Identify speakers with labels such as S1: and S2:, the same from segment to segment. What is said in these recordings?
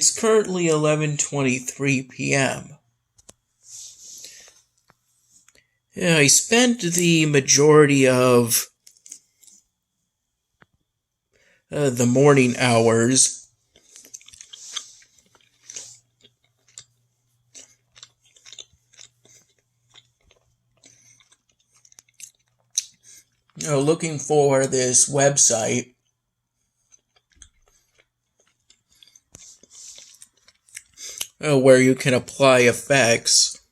S1: It's currently 11:23 p.m. I spent the majority of the morning hours looking for this website where you can apply effects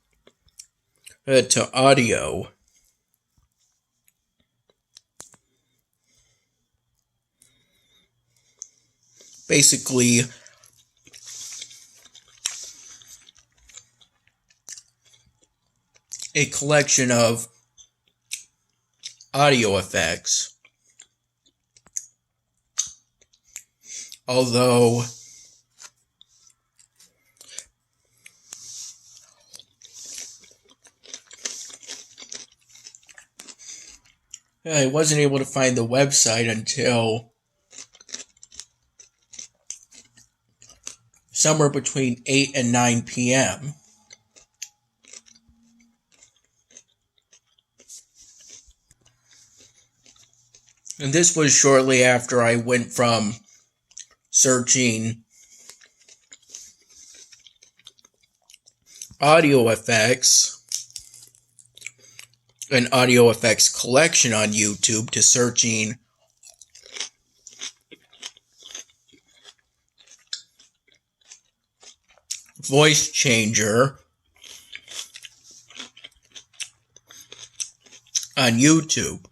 S1: to audio. Basically, a collection of audio effects. Although I wasn't able to find the website until somewhere between 8 and 9 p.m. And this was shortly after I went from searching audio effects, an audio effects collection on YouTube, to searching voice changer on YouTube.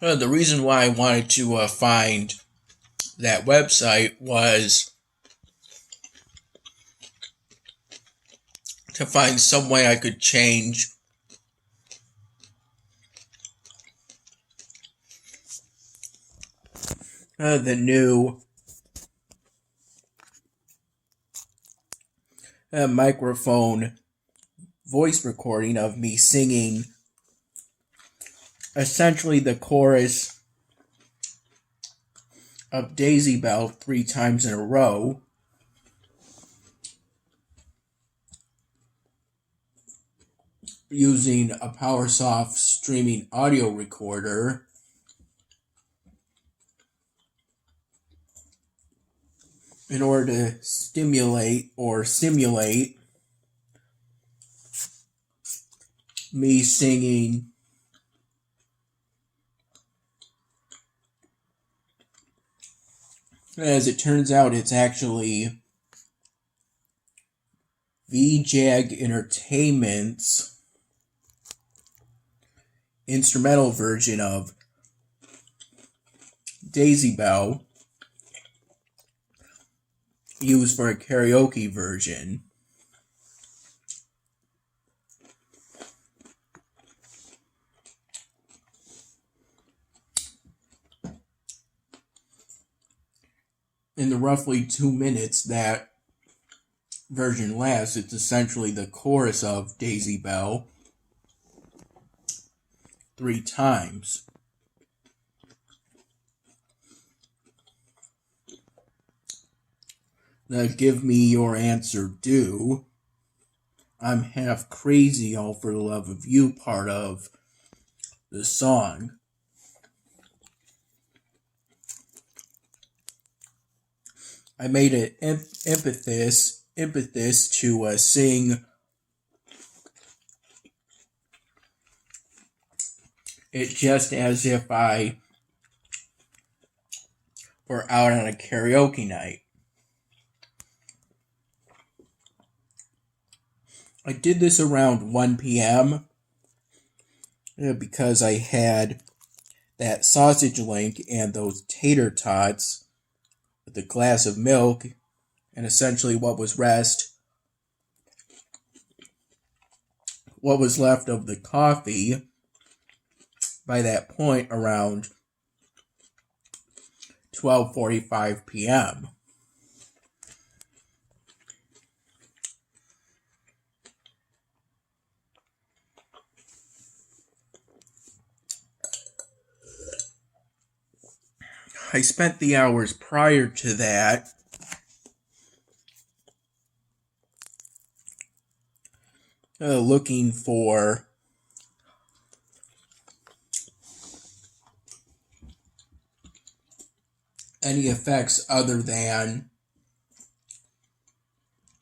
S1: The reason why I wanted to find that website was to find some way I could change the new microphone voice recording of me singing essentially the chorus of Daisy Bell 3 times in a row, using a PowerSoft streaming audio recorder in order to simulate me singing As it turns out, it's actually VJag Entertainment's instrumental version of Daisy Bell, used for a karaoke version. In the roughly 2 minutes that version lasts, it's essentially the chorus of Daisy Bell 3 times. Now give me your answer due. I'm half crazy, all for the love of you part of the song. I made it impetus to sing it just as if I were out on a karaoke night. I did this around 1 p.m. Because I had that sausage link and those tater tots with a glass of milk and essentially what was left of the coffee by that point around 12:45 p.m. I spent the hours prior to that looking for any effects other than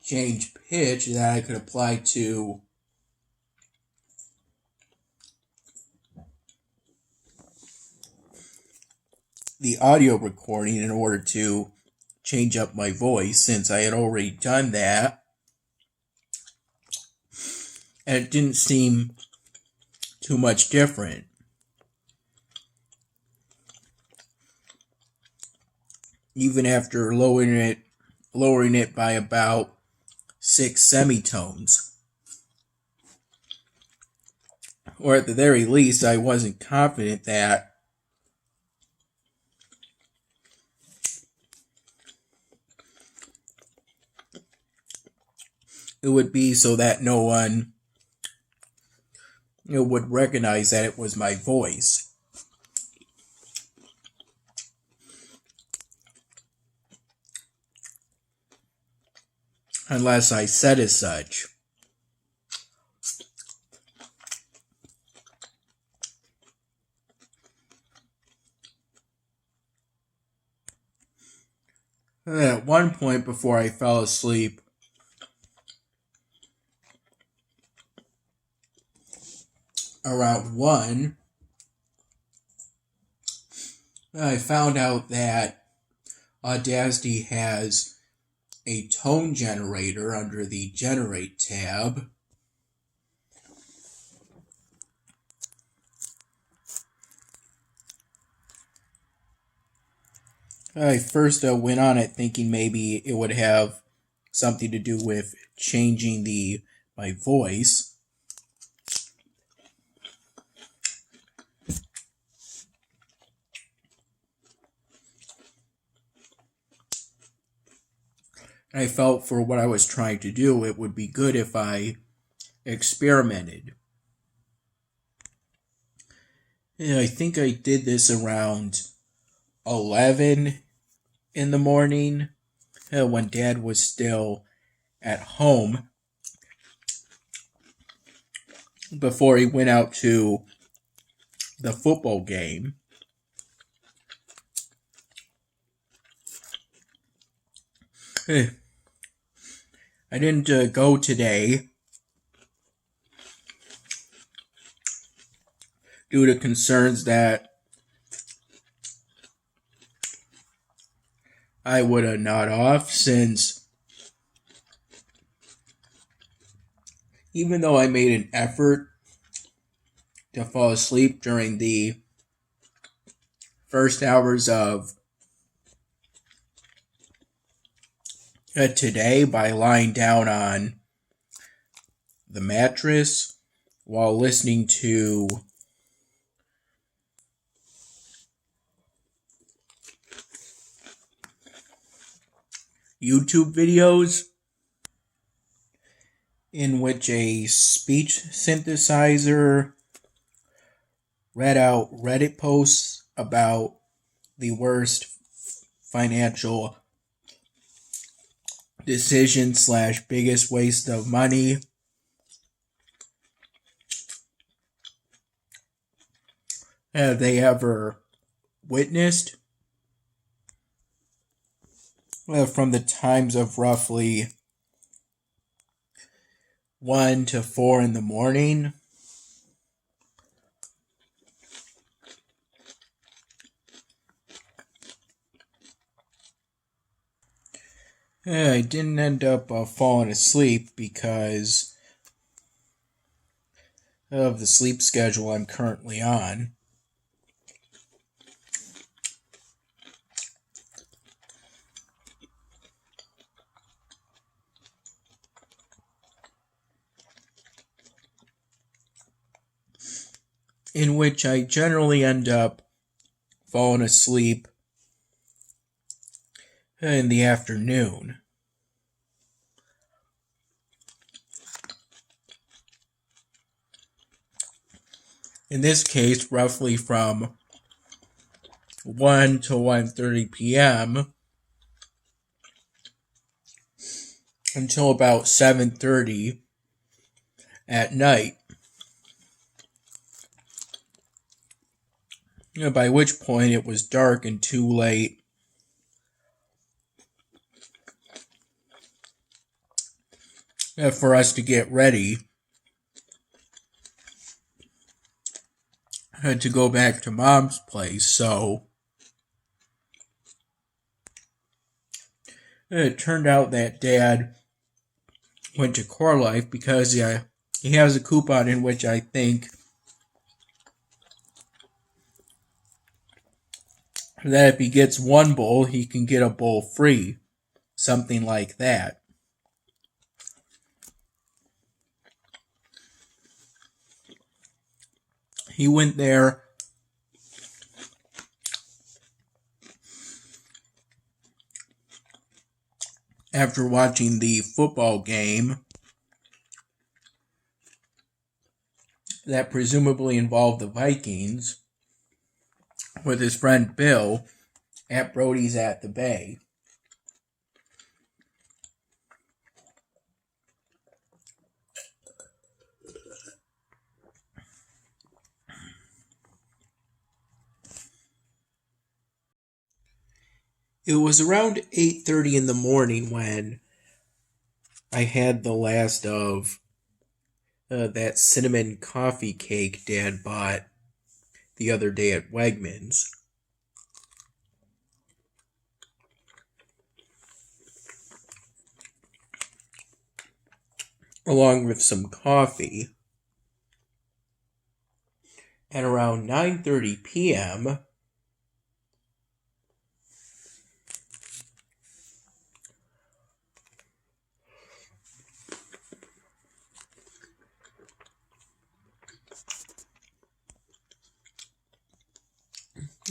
S1: change pitch that I could apply to the audio recording in order to change up my voice, since I had already done that. And it didn't seem too much different. Even after lowering it by about 6 semitones. Or at the very least, I wasn't confident that it would be so that no one would recognize that it was my voice. Unless I said as such. At one point before I fell asleep, around 1, I found out that Audacity has a tone generator under the Generate tab. I first went on it thinking maybe it would have something to do with changing my voice. I felt for what I was trying to do, it would be good if I experimented. And I think I did this around 11 in the morning when Dad was still at home before he went out to the football game. I didn't go today due to concerns that I would have nod off, since even though I made an effort to fall asleep during the first hours of today by lying down on the mattress while listening to YouTube videos in which a speech synthesizer read out Reddit posts about the worst financial decision / biggest waste of money they ever witnessed from the times of roughly 1 to 4 in the morning. I didn't end up falling asleep because of the sleep schedule I'm currently on. In which I generally end up falling asleep in the afternoon. In this case, roughly from 1 to 1:30 p.m. until about 7:30 at night. By which point it was dark and too late for us to get ready to go back to Mom's place. So it turned out that Dad went to Core Life because he has a coupon in which I think that if he gets one bowl, he can get a bowl free. Something like that. He went there after watching the football game that presumably involved the Vikings with his friend Bill at Brody's at the Bay. It was around 8:30 in the morning when I had the last of that cinnamon coffee cake Dad bought the other day at Wegmans. Along with some coffee. At around 9:30 p.m.,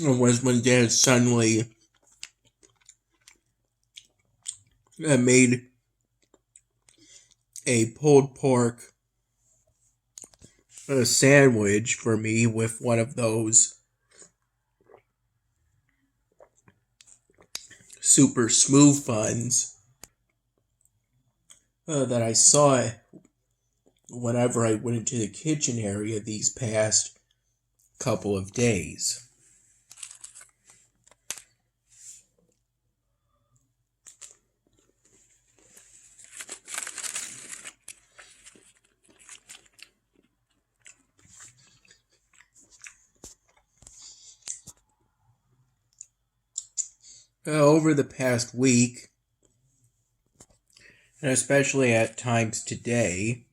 S1: was when Dad suddenly made a pulled pork sandwich for me with one of those super smooth buns that I saw whenever I went into the kitchen area these past couple of days. Over the past week, and especially at times today,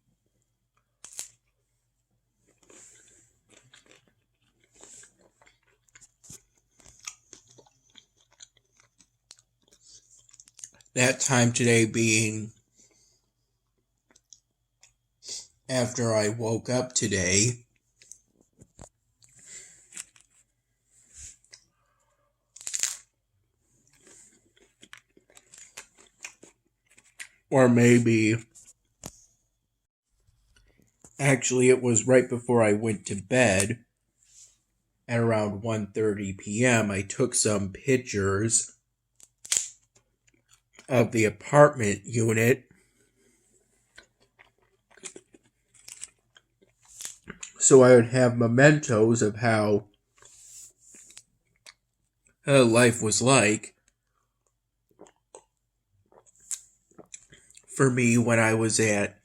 S1: that time today being after I woke up today, or maybe actually it was right before I went to bed at around 1:30 p.m. I took some pictures of the apartment unit so I would have mementos of how life was like for me when I was at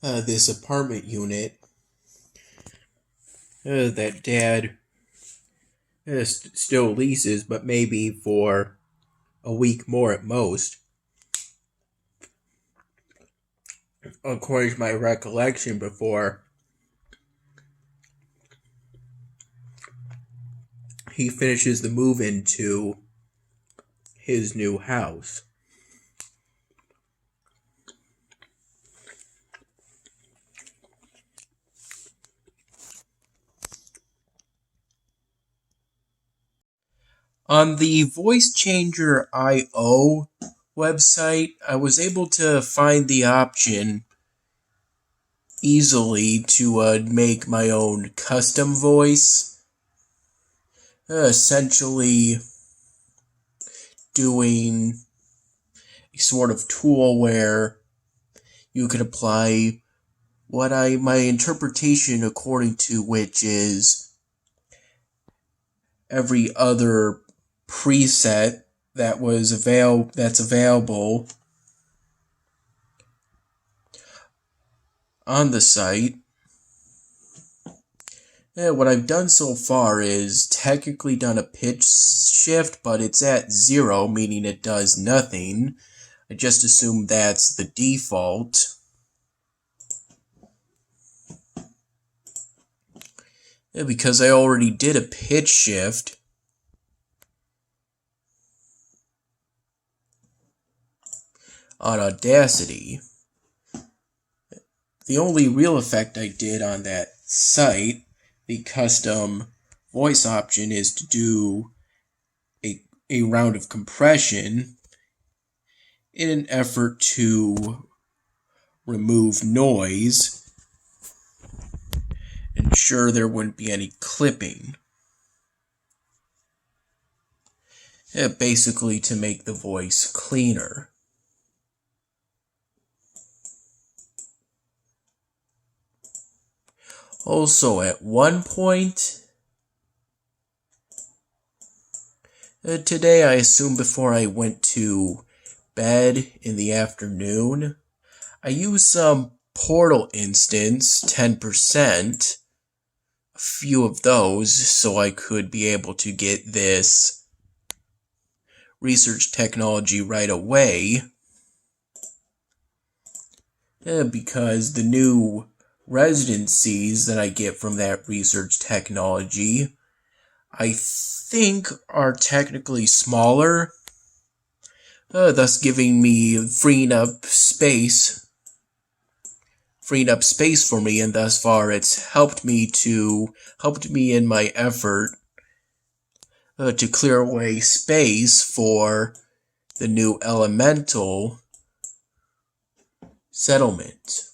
S1: this apartment unit that Dad still leases, but maybe for a week more at most. According to my recollection before he finishes the move into his new house. On the VoiceChanger.io website, I was able to find the option easily to make my own custom voice. Essentially doing a sort of tool where you could apply my interpretation according to which is every other preset that's available on the site. What I've done so far is technically done a pitch shift, but it's at 0, meaning it does nothing. I just assume that's the default. Because I already did a pitch shift. On Audacity. The only real effect I did on that site, the custom voice option, is to do a round of compression in an effort to remove noise, ensure there wouldn't be any clipping. Basically to make the voice cleaner. Also, at one point today, I assume before I went to bed in the afternoon, I used some Portal instance, 10%, a few of those, so I could be able to get this research technology right away. Because the new residencies that I get from that research technology, I think are technically smaller, thus giving me freeing up space for me, and thus far it's helped me in my effort to clear away space for the new elemental settlement.